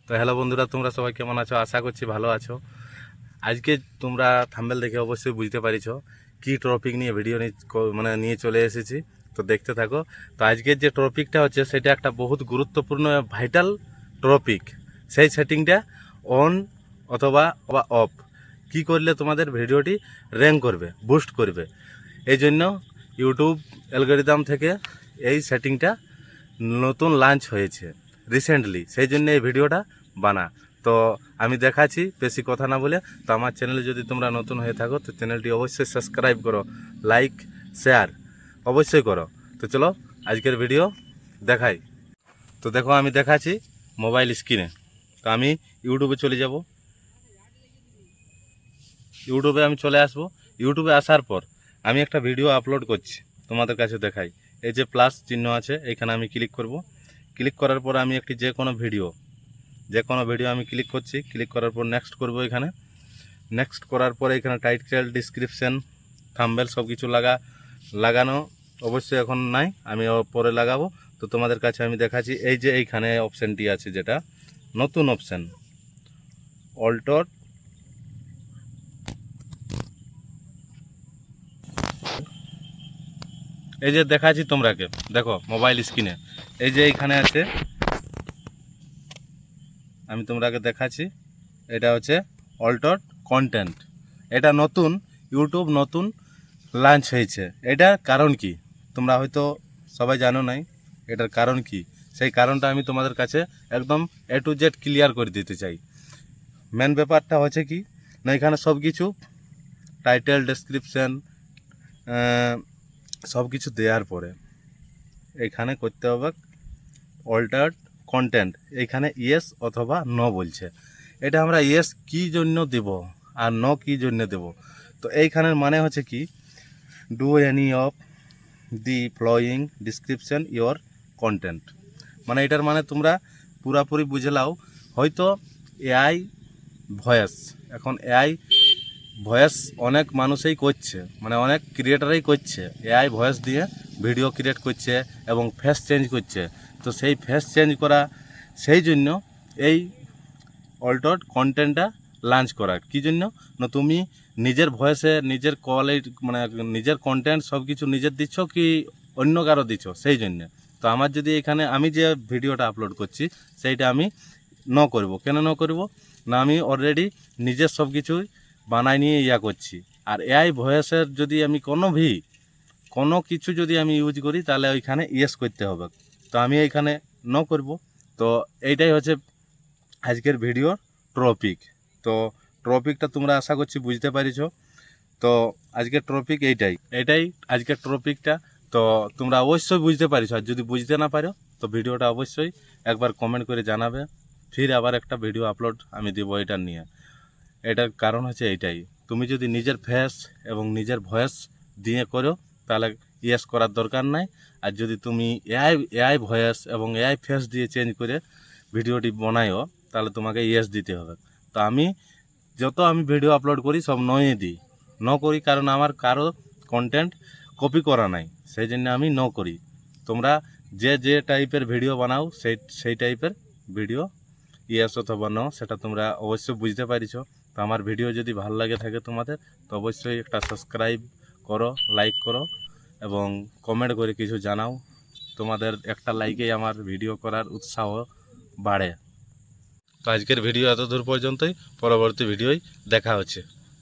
তো হ্যালো বন্ধুরা, তোমরা সবাই কেমন আছো? আশা করছি ভালো আছো। আজকে তোমরা থাম্বনেল দেখে অবশ্যই বুঝতে পারিছো কি টপিক নিয়ে ভিডিও নিয়ে চলে এসেছি। তো দেখতে থাকো। তো আজকের যে টপিকটা হচ্ছে সেটা একটা বহুত গুরুত্বপূর্ণ ভাইটাল টপিক। সেই সেটিংটা অন অথবা অফ কি করলে তোমাদের ভিডিওটি র্যাঙ্ক করবে, বুস্ট করবে। এই জন্য ইউটিউব অ্যালগরিদম থেকে এই সেটিংটা নতুন লঞ্চ হয়েছে রিসেন্টলি, সেই জন্য এই ভিডিওটা বানা। তো আমি দেখাচ্ছি, বেশি কথা না বলে। তো আমার চ্যানেলে যদি তোমরা নতুন হয়ে থাকো তো চ্যানেলটি অবশ্যই সাবস্ক্রাইব করো, লাইক শেয়ার অবশ্যই করো। তো চলো আজকের ভিডিও দেখাই। তো দেখো আমি দেখাচ্ছি মোবাইল স্ক্রিনে। তো আমি ইউটিউবে চলে যাব, ইউটিউবে আমি চলে আসব। ইউটিউবে আসার পর আমি একটা ভিডিও আপলোড করছি, তোমাদের কাছে দেখাই। এই যে প্লাস চিহ্ন আছে, এখানে আমি ক্লিক করব। ক্লিক করার পর আমি একটি যে কোনো ভিডিও আমি ক্লিক করছি। ক্লিক করার পর নেক্সট করব। এখানে নেক্সট করার পরে এখানে টাইটেল, ডিসক্রিপশন, থাম্বনেল সব কিছু লাগানো অবশ্যই এখন নাই, আমি পরে লাগাবো। তো তোমাদের কাছে আমি দেখাচ্ছি, এই যে এইখানে অপশানটি আছে, যেটা নতুন অপশান অল্টার। এই যে দেখাচ্ছি তোমরাকে, দেখো মোবাইল স্ক্রিনে এই যে এইখানে আছে, আমি তোমরাকে দেখাচ্ছি। এটা হচ্ছে অল্টার কন্টেন্ট। এটা নতুন ইউটিউব নতুন লঞ্চ হয়েছে। এটার কারণ কি তোমরা হয়তো সবাই জানো নাই। এটার কারণ কি, সেই কারণটা আমি তোমাদের কাছে একদম A to Z ক্লিয়ার করে দিতে চাই। মেন ব্যাপারটা হচ্ছে কি না, এখানে সব কিছু টাইটেল, ডেসক্রিপশন সব কিছু দেওয়ার পরে এখানে করতে হবে অল্টার কন্টেন্ট। এখানে ইয়েস অথবা নো বলছে। এটা আমরা ইয়েস কী জন্য দেব আর নো কী জন্য দেব। তো এইখানের মানে হচ্ছে কি, do any of the following description your content. মানে এটার মানে তোমরা পুরাপুরি বুঝে নাও। হয়তো এআই ভয়েস, এখন এআই ভয়েস অনেক মানুষই করছে, মানে অনেক ক্রিয়েটারই করছে। এআই ভয়েস দিয়ে ভিডিও ক্রিয়েট করছে এবং ফেস চেঞ্জ করছে। তো সেই ফেস চেঞ্জ করা, সেই জন্য এই অল্টার কন্টেন্টটা লঞ্চ করা। কী জন্য না, তুমি নিজের ভয়েসে নিজের কোয়ালিটি, মানে নিজের কন্টেন্ট সব কিছু নিজের দিচ্ছ কি অন্য কারো দিচ্ছ, সেই জন্য। তো আমার যদি এখানে আমি যে ভিডিওটা আপলোড করছি সেইটা আমি ন করব। কেন ন করব না, আমি অলরেডি নিজের সব কিছুই বানাই নিয়ে করছি। আর এআই ভয়েসের যদি আমি কোনো কিছু যদি আমি ইউজ করি, তাহলে ওইখানে ইয়েস করতে হবে। তো আমি এইখানে ন করব। তো এইটাই হচ্ছে আজকের ভিডিওর টপিক। তো টপিকটা তোমরা আশা করছি বুঝতে পারিছো। তো আজকের টপিক এইটাই আজকের টপিকটা। তো তোমরা অবশ্যই বুঝতে পারিছো। আর যদি বুঝতে না পারো তো ভিডিওটা অবশ্যই একবার কমেন্ট করে জানাবে। ফির আবার একটা ভিডিও আপলোড আমি দেবো এটা নিয়ে। এটার কারণ হচ্ছে এইটাই, তুমি যদি নিজের ফেস এবং নিজের ভয়েস দিয়ে করো তাহলে ইয়েস করার দরকার নাই। আর যদি তুমি এআই ভয়েস এবং এআই ফেস দিয়ে চেঞ্জ করে ভিডিওটি বানাইও তাহলে তোমাকে ইয়েস দিতে হবে। তো আমি ভিডিও আপলোড করি সব নয়ে দিই, ন করি, কারণ আমার কারো কন্টেন্ট কপি করা নাই, সেই জন্য আমি ন করি। তোমরা যে টাইপের ভিডিও বানাও সেই টাইপের ভিডিও ইয়েস অথবা নো সেটা তোমরা অবশ্যই বুঝতে পারিছো। তো আমার ভিডিও যদি ভালো লাগে থাকে তোমাদের, তো অবশ্যই একটা সাবস্ক্রাইব করো, লাইক করো এবং কমেন্ট করে কিছু জানাও। তোমাদের একটা লাইকেই আমার ভিডিও করার উৎসাহ বাড়ে। তো আজকের ভিডিও এত দূর পর্যন্তই, পরবর্তী ভিডিওয় দেখা হচ্ছে।